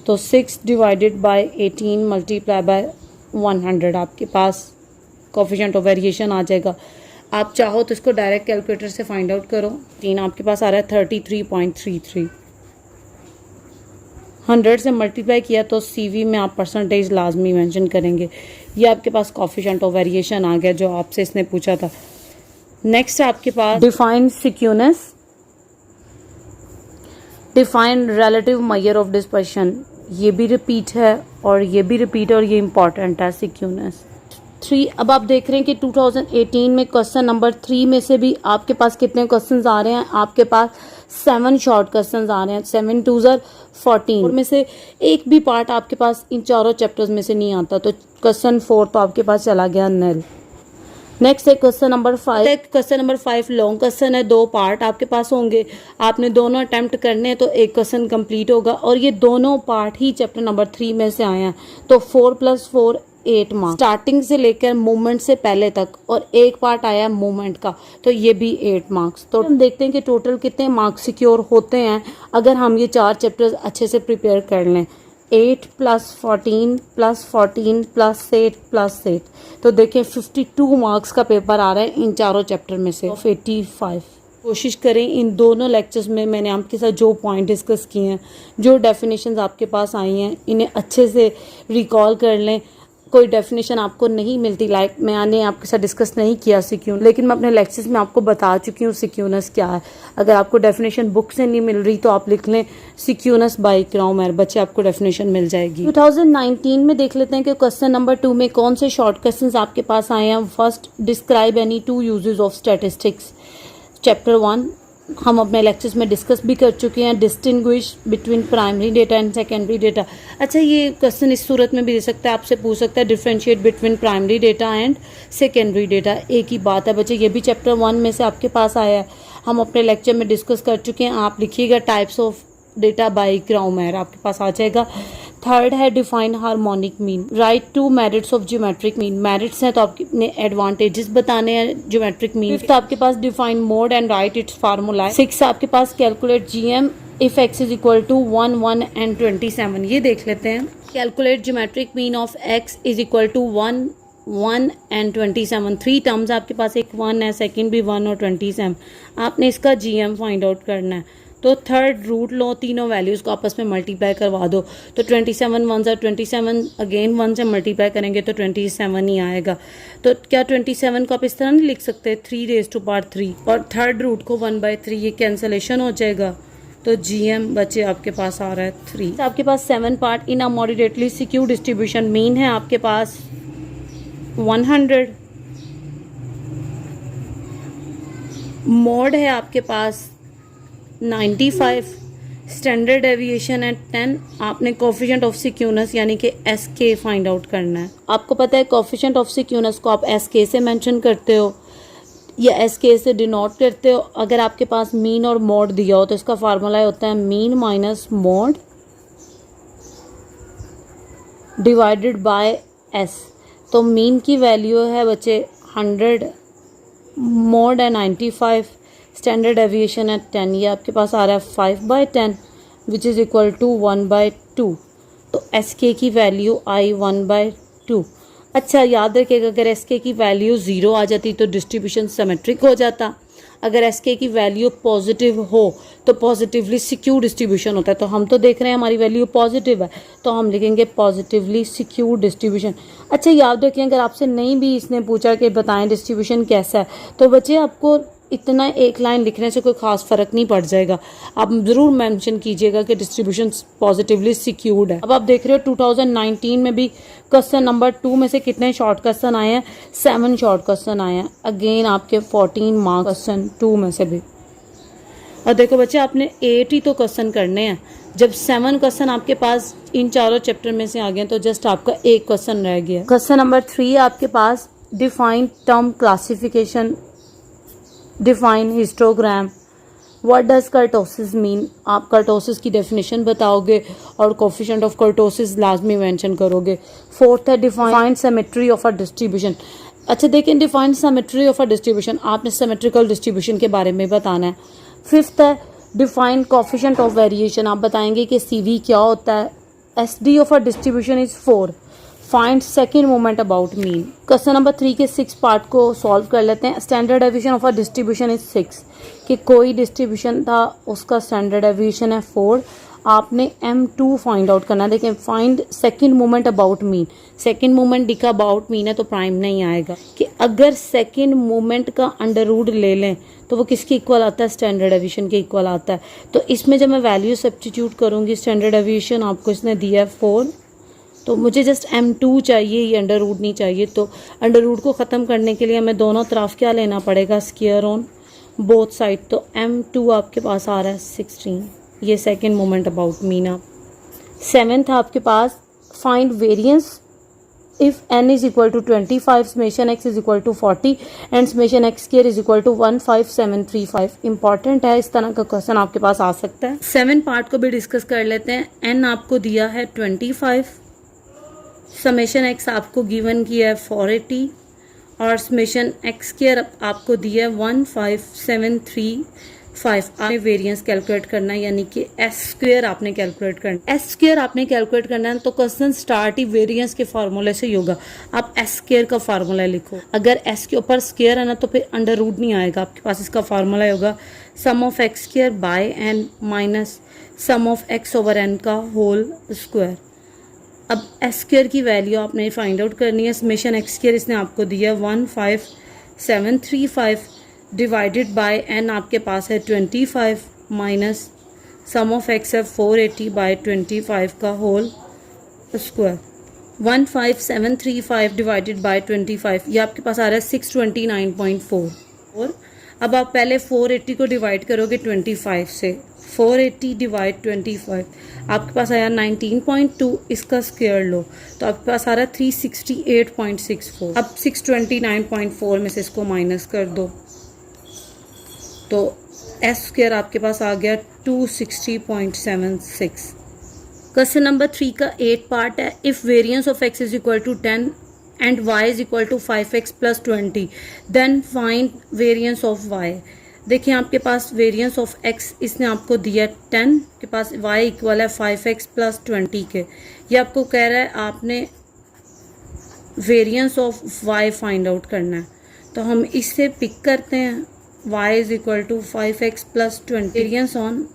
तो 6 डिवाइडेड बाय 18 मल्टीप्लाई बाय 100 आपके पास कोफिशिएंट ऑफ वेरिएशन आ जाएगा। आप चाहो तो इसको डायरेक्ट कैलकुलेटर से फाइंड आउट करो। 3 आपके पास आ रहा है 33.33, 100 से मल्टीप्लाई किया तो CV में आप परसेंटेज लाजमी मेंशन करेंगे। ये आपके पास कोफिशिएंट ऑफ वेरिएशन आ गया जो आपसे इसने पूछा था। नेक्स्ट आपके पास define skewness, define relative measure of dispersion, ये भी रिपीट है और ये भी रिपीट है और ये इंपॉर्टेंट है सिक्यूनेस। 3। अब आप देख रहे हैं कि 2018 में क्वेश्चन नंबर 3 में से भी आपके पास कितने क्वेश्चंस आ रहे हैं, आपके पास 7 शॉर्ट क्वेश्चंस आ रहे हैं। 7 2 14 में से एक भी पार्ट आपके पास इन चारों चैप्टर्स में से नहीं आता, तो क्वेश्चन 4 तो आपके पास चला गया नल। नेक्स्ट है question number 5। Question number 5 long question है, 2 पार्ट आपके पास होंगे, आपने दोनों अटेम्प्ट करने हैं तो एक क्वेश्चन कंप्लीट होगा, और ये दोनों पार्ट ही चैप्टर नंबर 3 में से आए हैं, तो 4 + 4 8 मार्क्स स्टार्टिंग से लेकर मूवमेंट से पहले तक, और एक पार्ट आया मूवमेंट का, तो ये भी 8 मार्क्स। तो हम देखते हैं कि टोटल कितने मार्क्स सिक्योर होते हैं अगर हम ये 4 चैप्टर्स अच्छे से प्रिपेयर कर लें। 8 + 14 + 14 + 8 + 8, तो देखिए 52 मार्क्स का पेपर आ रहा है इन चारों चैप्टर में से ऑफ 85। कोशिश करें इन दोनों लेक्चर्स में मैंने आपके साथ जो पॉइंट डिस्कस किए हैं, जो डेफिनेशंस आपके पास आई हैं, इन्हें अच्छे से रिकॉल कर लें। कोई डेफिनेशन आपको नहीं मिलती, लाइक मैंने आपके साथ डिस्कस नहीं किया सिक्यून, लेकिन मैं अपने लेक्चर्स में आपको बता चुकी हूँ सिक्यूनस क्या है। अगर आपको डेफिनेशन बुक से नहीं मिल रही तो आप लिख लें सिक्यूनस बाय क्राउमर, बच्चे आपको डेफिनेशन मिल जाएगी। 2019 में देख लेते हैं कि क्वेश्चन नंबर 2 में कौन से शॉर्ट क्वेश्चंस आपके पास आए हैं। First, describe any 2 uses of statistics. Chapter 1 हम अपने लेक्चर्स में डिस्कस भी कर चुके हैं, distinguish between primary data and secondary data. अच्छा, ये क्वेश्चन इस सूरत में भी दे सकता है, आपसे पूछ सकता है differentiate between primary data and secondary data. एक ही बात है बच्चे, ये भी चैप्टर 1 में से आपके पास आया है, हम अपने लेक्चर में डिस्कस कर चुके हैं। आप लिखिएगा टाइप्स ऑफ डेटा बाय क्राउमर, आपके पास आ जाएगा। थर्ड है define harmonic mean, right 2 merits of geometric mean. Merits हैं तो आपने एडवांटेजेस बताने हैं ज्योमेट्रिक मीन। फिफ्थ आपके पास define mode and write its formula. 6 आपके पास calculate GM if x is equal to 1 1 and 27। ये देख लेते हैं, calculate geometric mean of x is equal to 1 1 and 27। 3 terms आपके पास, एक 1 है, सेकेंड भी 1 और 27। आपने इसका जीएम फाइंड आउट करना है, तो थर्ड रूट लो, तीनों वैल्यूज़ को आपस में मल्टीप्लाई करवा दो, तो 27 1 ज़ा 27, अगेन 1 से मल्टीप्लाई करेंगे तो 27 ही आएगा। तो क्या 27 को आप इस तरह नहीं लिख सकते 3⁻³ और थर्ड रूट को 1/3, ये कैंसलेशन हो जाएगा, तो जीएम बच्चे आपके पास आ रहा है 3। आपके पास 7 part in a moderately secure distribution. Mean है आपके पास 100, मोड है आपके पास 95, स्टैंडर्ड डेविएशन है 10। आपने कोफिशिएंट ऑफ सिक्यूनेस यानी कि एसके फाइंड आउट करना है। आपको पता है कोफिशिएंट ऑफ सिक्यूनेस को आप एसके से मेंशन करते हो या एसके से डिनोट करते हो। अगर आपके पास मीन और मोड दिया हो तो इसका फार्मूला होता है mean minus mode divided by S. तो मीन की वैल्यू है बच्चे 100, मोड है 95, स्टैंडर्ड डेविएशन है 10। ये आपके पास आ रहा है 5/10 विच इज़ इक्वल टू 1/2। तो एस के की वैल्यू आई 1/2। अच्छा, याद रखिएगा अगर एस के की वैल्यू 0 आ जाती तो डिस्ट्रीब्यूशन सिमेट्रिक हो जाता। अगर एस के की वैल्यू पॉजिटिव हो तो पॉजिटिवली सिक्योर डिस्ट्रीब्यूशन होता है। तो हम तो देख रहे हैं हमारी वैल्यू पॉजिटिव है, तो हम लिखेंगे पॉजिटिवली सिक्योर डिस्ट्रीब्यूशन। अच्छा, याद रखें अगर आपसे नहीं भी इसने पूछा कि बताएं डिस्ट्रीब्यूशन कैसा है, तो बच्चे आपको इतना एक लाइन लिखने से कोई खास फर्क नहीं पड़ जाएगा, आप ज़रूर मेंशन कीजिएगा कि डिस्ट्रीब्यूशन पॉजिटिवली सिक्योर्ड है। अब आप देख रहे हो 2019 में भी क्वेश्चन नंबर 2 में से कितने शॉर्ट क्वेश्चन आए हैं, 7 शॉर्ट क्वेश्चन आए हैं। अगेन आपके 14 मार्क्स क्वेश्चन 2 में से भी। और देखो बच्चे, आपने 8 ही तो क्वेश्चन करने हैं, जब 7 क्वेश्चन आपके पास इन चारों चैप्टर में से आ गए तो जस्ट आपका एक क्वेश्चन रह गया। क्वेश्चन नंबर 3 आपके पास define term classification, define histogram, what does kurtosis mean. आप कर्टोसिस की डेफिनेशन बताओगे और कोफिशिएंट ऑफ कर्टोसिस लाजमी मेंशन करोगे। फोर्थ है define symmetry of a distribution. अच्छा देखें, define symmetry of a distribution, आपने सिमेट्रिकल डिस्ट्रीब्यूशन के बारे में बताना है। फिफ्थ है डिफाइन कोफिशिएंट ऑफ वेरिएशन, आप बताएंगे कि सीवी क्या होता है। SD of a distribution is 4। Find second moment about mean. Question number 3 के 6 पार्ट को सॉल्व कर लेते हैं। Standard deviation of a distribution is 6, कि कोई डिस्ट्रीब्यूशन था उसका स्टैंडर्ड डेविएशन है 4। आपने M2 फाइंड आउट करना है। देखें, find second moment about mean. Second moment दिखा अबाउट मीन है तो प्राइम नहीं आएगा, कि अगर सेकंड मोमेंट का अंडर रूट ले लें तो वो किसके इक्वल आता है, स्टैंडर्ड डेविएशन के इक्वल आता है। तो इसमें जब मैं वैल्यू सब्स्टिट्यूट करूंगी, स्टैंडर्ड डेविएशन आपको इसने दिया है 4, तो मुझे जस्ट m2 चाहिए, ये अंडर रूट नहीं चाहिए। तो अंडर रूट को ख़त्म करने के लिए हमें दोनों तरफ क्या लेना पड़ेगा, स्क्वायर ऑन बोथ साइड। तो m2 आपके पास आ रहा है 16। ये सेकंड मोमेंट अबाउट मीन। आप सेवेंथ आपके पास find variance if n is equal to 25, summation x is equal to 40 and summation x square is equal to 15735। Important है, इस तरह का क्वेश्चन आपके पास आ सकता है। 7 पार्ट को भी डिस्कस कर लेते हैं। n आपको दिया है 25, समेशन x आपको गिवन किया है 480 और समेशन x स्क्वायर आपको दिया है 15735। आपने वेरिएंस कैलकुलेट करना है, यानी कि s स्क्वायर आपने कैलकुलेट करना है। s स्क्वायर आपने कैलकुलेट करना है तो क्वेश्चन स्टार्ट ही वेरिएंस के फार्मूले से ही होगा। आप s स्क्वायर का फार्मूला लिखो। अगर s के ऊपर स्क्वायर है ना तो फिर अंडर रूट नहीं आएगा, आपके पास इसका फार्मूला होगा sum of x square by n minus sum of x over n का होल स्क्वायर। अब s स्क्वायर की वैल्यू आपने फाइंड आउट करनी है। समेशन x स्क्वायर इसने आपको दिया 15735 डिवाइडेड बाय n आपके पास है 25 माइनस सम ऑफ x है 480 बाय 25 का होल स्क्वायर। 15735 डिवाइडेड बाय 25 ये आपके पास आ रहा है 629.4। और अब आप पहले 480 को डिवाइड करोगे 25 से। 480 डिवाइड 25 आपके पास आया 19.2। इसका स्क्वायर लो तो आपके पास आ रहा है 368.64। अब 629.4 में से इसको माइनस कर दो तो s स्क्वायर आपके पास आ गया 260.76। क्वेश्चन नंबर 3 का 8 पार्ट है। If variance of x is equal to 10 and y is equal to 5x plus 20 then find variance of y। देखिए आपके पास वेरिएंस ऑफ x इसने आपको दिया 10 के पास, y इक्वल है 5x प्लस 20 के। ये आपको कह रहा है आपने variance of y find out करना है। तो हम इससे पिक करते हैं y is equal to 5x plus 20 variance on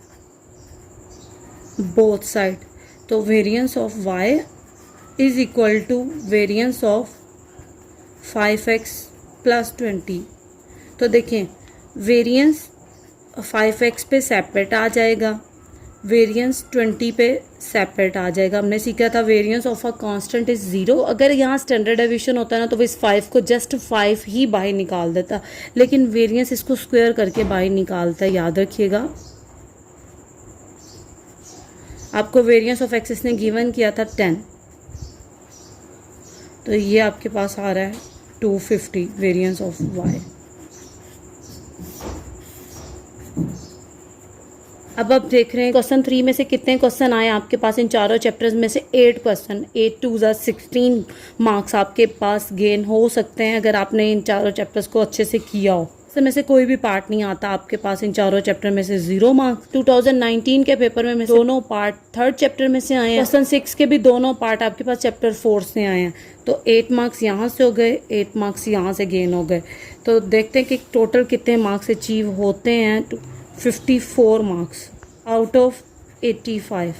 both side. तो variance of y is equal to variance of 5x plus 20। तो देखें वेरिएंस 5x पे सेपरेट आ जाएगा, वेरिएंस 20 पे सेपरेट आ जाएगा। हमने सीखा था variance of a constant is 0। अगर यहाँ स्टैंडर्ड डेविएशन होता है ना तो इस 5 को जस्ट 5 ही बाहर निकाल देता, लेकिन वेरिएंस इसको स्क्वायर करके बाहर निकालता है, याद रखिएगा। आपको वेरिएंस ऑफ x इसने गिवन किया था 10, तो ये आपके पास आ रहा है 250 वेरिएंस ऑफ y। अब आप देख रहे हैं क्वेश्चन 3 में से कितने क्वेश्चन आए आपके पास इन चारों चैप्टर्स में से 8 क्वेश्चन। 8 2 16 मार्क्स आपके पास गेन हो सकते हैं अगर आपने इन चारों चैप्टर्स को अच्छे से किया हो। में से कोई भी पार्ट नहीं आता आपके पास इन चारों चैप्टर में से 0 मार्क्स। 2019 के पेपर में दोनों पार्ट थर्ड चैप्टर में से आए हैं। क्वेश्चन 6 के भी दोनों पार्ट आपके पास चैप्टर 4 से आए हैं। तो 8 मार्क्स यहाँ से हो गए, 8 मार्क्स यहाँ से गेन हो गए। तो देखते हैं कि टोटल कितने मार्क्स अचीव होते हैं। 54 मार्क्स आउट ऑफ 85।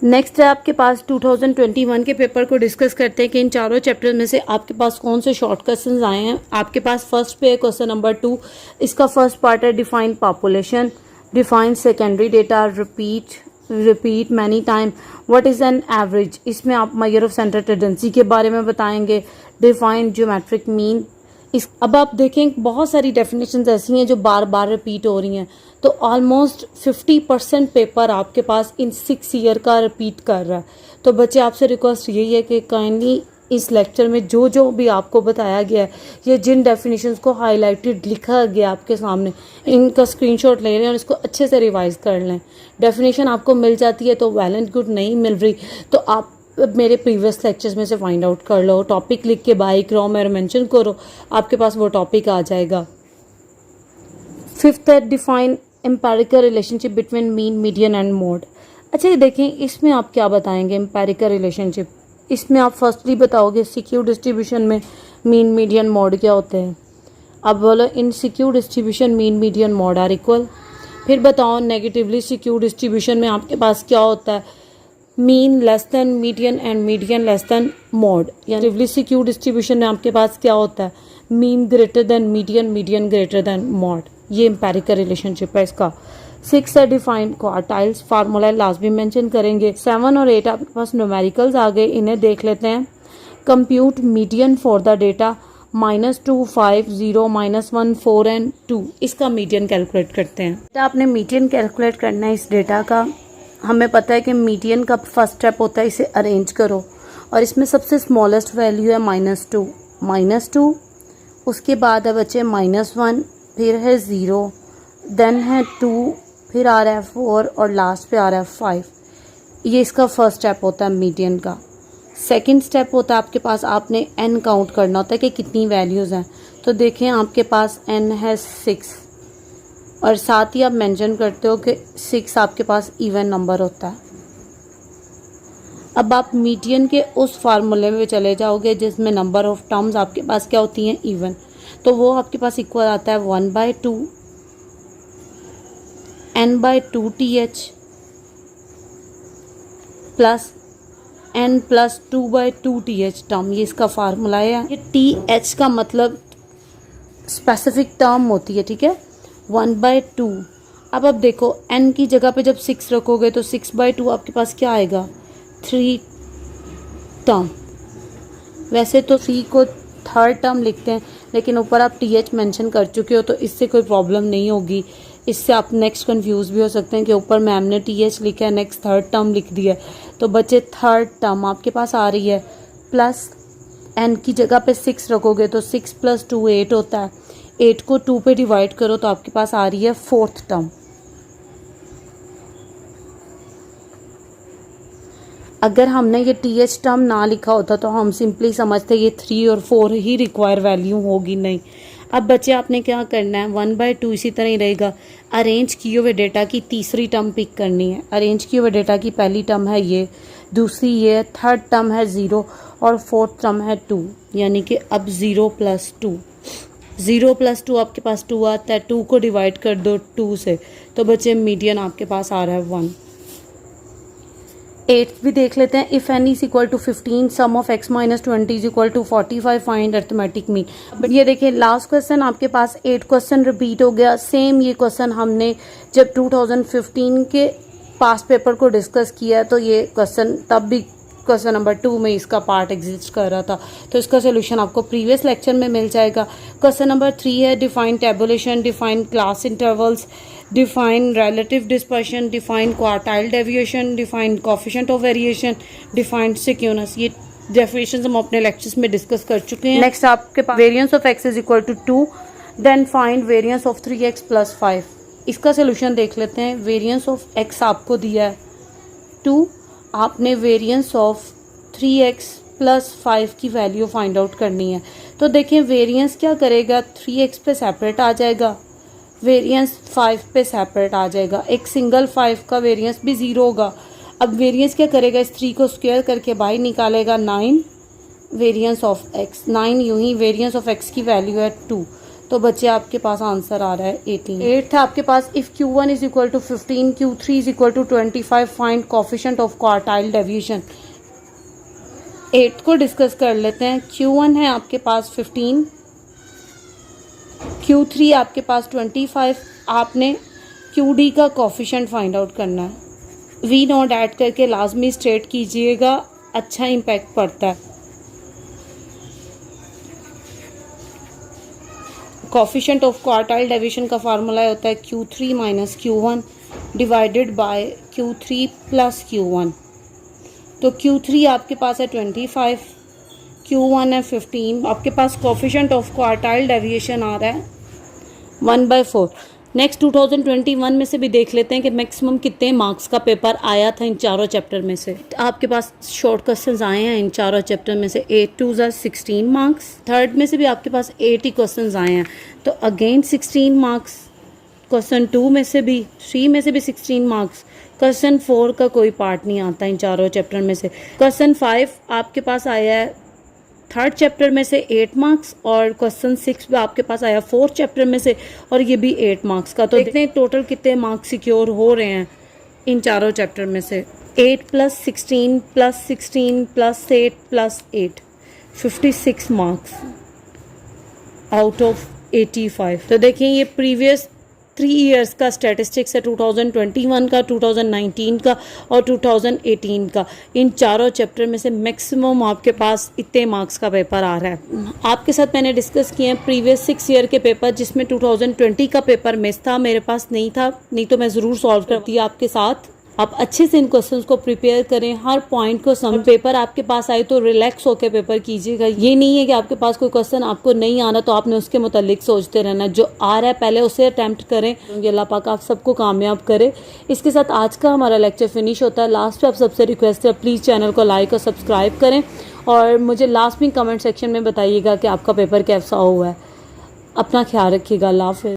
नेक्स्ट है आपके पास 2021 के पेपर को डिस्कस करते हैं कि इन चारों चैप्टर में से आपके पास कौन से शॉर्ट क्वेश्चंस आए हैं। आपके पास फर्स्ट पे है क्वेश्चन नंबर 2। इसका फर्स्ट पार्ट है define population, define secondary data, repeat many time, what is an average. इसमें आप मेजर ऑफ सेंटर टेंडेंसी के बारे में बताएंगे, डिफाइन ज्योमेट्रिक मीन। अब आप देखें बहुत सारी डेफिनेशंस ऐसी हैं जो बार बार रिपीट हो रही हैं, तो ऑलमोस्ट 50% पेपर आपके पास इन 6 ईयर का रिपीट कर रहा है। तो बच्चे आपसे रिक्वेस्ट यही है कि काइंडली इस लेक्चर में जो जो भी आपको बताया गया है या जिन डेफिनेशंस को हाईलाइटेड लिखा गया आपके सामने, इनका स्क्रीनशॉट ले लें और इसको अच्छे से रिवाइज कर लें। डेफिनेशन आपको मिल जाती है तो वेल एंड गुड, नहीं मिल रही तो आप मेरे प्रीवियस लेक्चर्स में से फाइंड आउट कर लो। टॉपिक लिख के बाई क्रॉम और मेंशन करो, आपके पास वो टॉपिक आ जाएगा। फिफ्थ है define empirical relationship between mean, median and mode. अच्छा ये देखें इसमें आप क्या बताएंगे एम्पेरिकल रिलेशनशिप। इसमें आप फर्स्टली बताओगे सिक्यू डिस्ट्रीब्यूशन में मीन, मीडियन, मोड क्या होते हैं। अब बोलो in skew distribution mean, median, mode are equal. फिर बताओ नेगेटिवली सिक्यू डिस्ट्रीब्यूशन में आपके पास क्या होता है, mean less than median and median less than mode. यानी नेगेटिवली सिक्यू डिस्ट्रीब्यूशन में आपके पास क्या होता है, mean greater than median, median greater than mode. ये एम्पेरिकल रिलेशनशिप है इसका। 6 है डिफाइंड क्वार्टाइल्स, फार्मूला लास्ट भी मेंशन करेंगे। 7 और 8 आपके पास न्यूमेरिकल्स आ गए, इन्हें देख लेते हैं। Compute median for the data -2, 5, 0, -1, 4 and 2, इसका मीडियन कैलकुलेट करते हैं। तो आपने मीडियन कैलकुलेट करना है इस डेटा का। हमें पता है कि मीडियन का फर्स्ट स्टेप होता है इसे अरेंज करो, और इसमें सबसे स्मॉलेस्ट वैल्यू है -2, उसके बाद है बच्चे -1, फिर है 0, देन है 2, फिर आ रहा है 4 और लास्ट पे आ रहा है 5। ये इसका फर्स्ट स्टेप होता है मीडियन का। सेकंड स्टेप होता है आपके पास, आपने n काउंट करना होता है कि कितनी वैल्यूज़ हैं। तो देखें आपके पास n है 6, और साथ ही आप मेंशन करते हो कि 6 आपके पास इवन नंबर होता है। अब आप मीडियन के उस फार्मूले में चले जाओगे जिसमें नंबर ऑफ टर्म्स आपके पास क्या होती हैं, इवन। तो वो आपके पास इक्वल आता है 1/2 n/2 th plus n plus 2/2 th term. ये इसका फार्मूला है। ये th का मतलब स्पेसिफिक टर्म होती है, ठीक है, 1/2। अब देखो n की जगह पे जब 6 रखोगे तो 6/2 आपके पास क्या आएगा, 3 टर्म। वैसे तो 3 को थर्ड टर्म लिखते हैं, लेकिन ऊपर आप th मेंशन कर चुके हो तो इससे कोई प्रॉब्लम नहीं होगी। इससे आप नेक्स्ट कंफ्यूज भी हो सकते हैं कि ऊपर मैम ने th लिखा है, नेक्स्ट थर्ड टर्म लिख दिया है। तो बच्चे थर्ड टर्म आपके पास आ रही है, प्लस n की जगह पे 6 रखोगे तो 6 + 2 8 होता है। 8 को 2 पे डिवाइड करो तो आपके पास आ रही है फोर्थ टर्म। अगर हमने ये th टर्म ना लिखा होता तो हम सिंपली समझते ये 3 और 4 ही रिक्वायर वैल्यू होगी, नहीं। अब बच्चे आपने क्या करना है, 1/2 इसी तरह ही रहेगा। अरेंज किए हुए डेटा की तीसरी टर्म पिक करनी है। अरेंज किए हुए डेटा की पहली टर्म है ये, दूसरी ये, थर्ड टर्म है 0 और फोर्थ टर्म है 2, यानी कि अब 0 + 2। 0 + 2 आपके पास 2 आता है, 2 को डिवाइड कर दो 2 से, तो बच्चे मीडियन आपके पास आ रहा है 1। 8 भी देख लेते हैं। If n = 15, sum of x - 20 = 45, find arithmetic mean. But ये देखिए लास्ट क्वेश्चन आपके पास 8 क्वेश्चन रिपीट हो गया। सेम ये क्वेश्चन हमने जब 2015 के पास पेपर को डिस्कस किया तो ये क्वेश्चन तब भी क्वेश्चन नंबर 2 में इसका पार्ट एग्जिस्ट कर रहा था। तो इसका सोल्यूशन आपको प्रीवियस लेक्चर में मिल जाएगा। क्वेश्चन नंबर 3 है define tabulation, define class intervals, define relative dispersion, define quartile deviation, define coefficient of variation, define skewness. ये डेफिनेशंस हम अपने लेक्चर्स में डिस्कस कर चुके हैं। नेक्स्ट आपके पास variance of x = 2, then find variance of 3x + 5। इसका सोल्यूशन देख लेते हैं। वेरिएंस ऑफ x आपको दिया है 2, आपने वेरिएंस ऑफ 3x + 5 की वैल्यू फाइंड आउट करनी है। तो देखें वेरिएंस क्या करेगा, 3x पे सेपरेट आ जाएगा, वेरिएंस 5 पे सेपरेट आ जाएगा। एक सिंगल 5 का वेरिएंस भी 0 होगा। अब वेरिएंस क्या करेगा, इस 3 को स्क्वायर करके बाहर निकालेगा 9 वेरिएंस ऑफ x। 9 यूं ही वेरिएंस ऑफ x की वैल्यू है 2। तो बच्चे आपके पास आंसर आ रहा है 18। 8 था आपके पास, if q1 = 15, q3 = 25, find coefficient of quartile deviation. 8 को डिस्कस कर लेते हैं। q1 है आपके पास 15, q3 आपके पास 25, आपने qd का कोएफिशिएंट फाइंड आउट करना है। v0 ऐड करके लाजमी स्ट्रेट कीजिएगा, अच्छा इम्पैक्ट पड़ता है। कोएफिशिएंट ऑफ क्वार्टाइल डेविएशन का फार्मूला होता है q3 - q1 divided bye q3 + q1। तो q3 आपके पास है 25, q1 है 15, आपके पास कोएफिशिएंट ऑफ क्वार्टाइल डेविएशन आ रहा है 1/4। नेक्स्ट 2021 में से भी देख लेते हैं कि मैक्सिमम कितने मार्क्स का पेपर आया था इन चारों चैप्टर में से। आपके पास शॉर्ट क्वेश्चंस आए हैं इन चारों चैप्टर में से। 8 2 = 16 मार्क्स। थर्ड में से भी आपके पास 80 क्वेश्चंस आए हैं, तो अगेन 16 मार्क्स। क्वेश्चन 2 में से भी, 3 में से भी 16 मार्क्स। क्वेश्चन 4 का कोई पार्ट नहीं आता इन चारों चैप्टर में से। क्वेश्चन 5 आपके पास आया है थर्ड चैप्टर में से 8 मार्क्स, और क्वेश्चन 6 भी आपके पास आया फोर्थ चैप्टर में से, और ये भी 8 मार्क्स का। तो देखते हैं टोटल कितने मार्क्स सिक्योर हो रहे हैं इन चारों चैप्टर में से। 8 + 16 + 16 + 8 + 8 56 मार्क्स आउट ऑफ 85। तो देखिए ये प्रीवियस 3 इयर्स का स्टैटिस्टिक्स है, 2021 का, 2019 का और 2018 का। इन चारों चैप्टर में से मैक्सिमम आपके पास इतने मार्क्स का पेपर आ रहा है। आपके साथ मैंने डिस्कस किए हैं प्रीवियस 6 ईयर के पेपर, जिसमें 2020 का पेपर मिस था, मेरे पास नहीं था, नहीं तो मैं ज़रूर सॉल्व करती आपके साथ। आप अच्छे से इन क्वेश्चंस को प्रिपेयर करें, हर पॉइंट को समझ। पेपर आपके पास आए तो रिलैक्स होकर पेपर कीजिएगा। ये नहीं है कि आपके पास कोई क्वेश्चन आपको नहीं आना तो आपने उसके मुतालिक सोचते रहना। जो आ रहा है पहले उसे अटैम्प्ट करें। अल्लाह पाक आप सबको कामयाब करे। इसके साथ आज का हमारा लेक्चर फिनिश होता है। लास्ट पे आप सबसे रिक्वेस्ट है, प्लीज़ चैनल को लाइक और सब्सक्राइब करें और मुझे लास्ट में कमेंट सेक्शन में बताइएगा कि आपका पेपर कैसा हुआ है। अपना ख्याल रखिएगा। अल्लाह हाफ़िज़।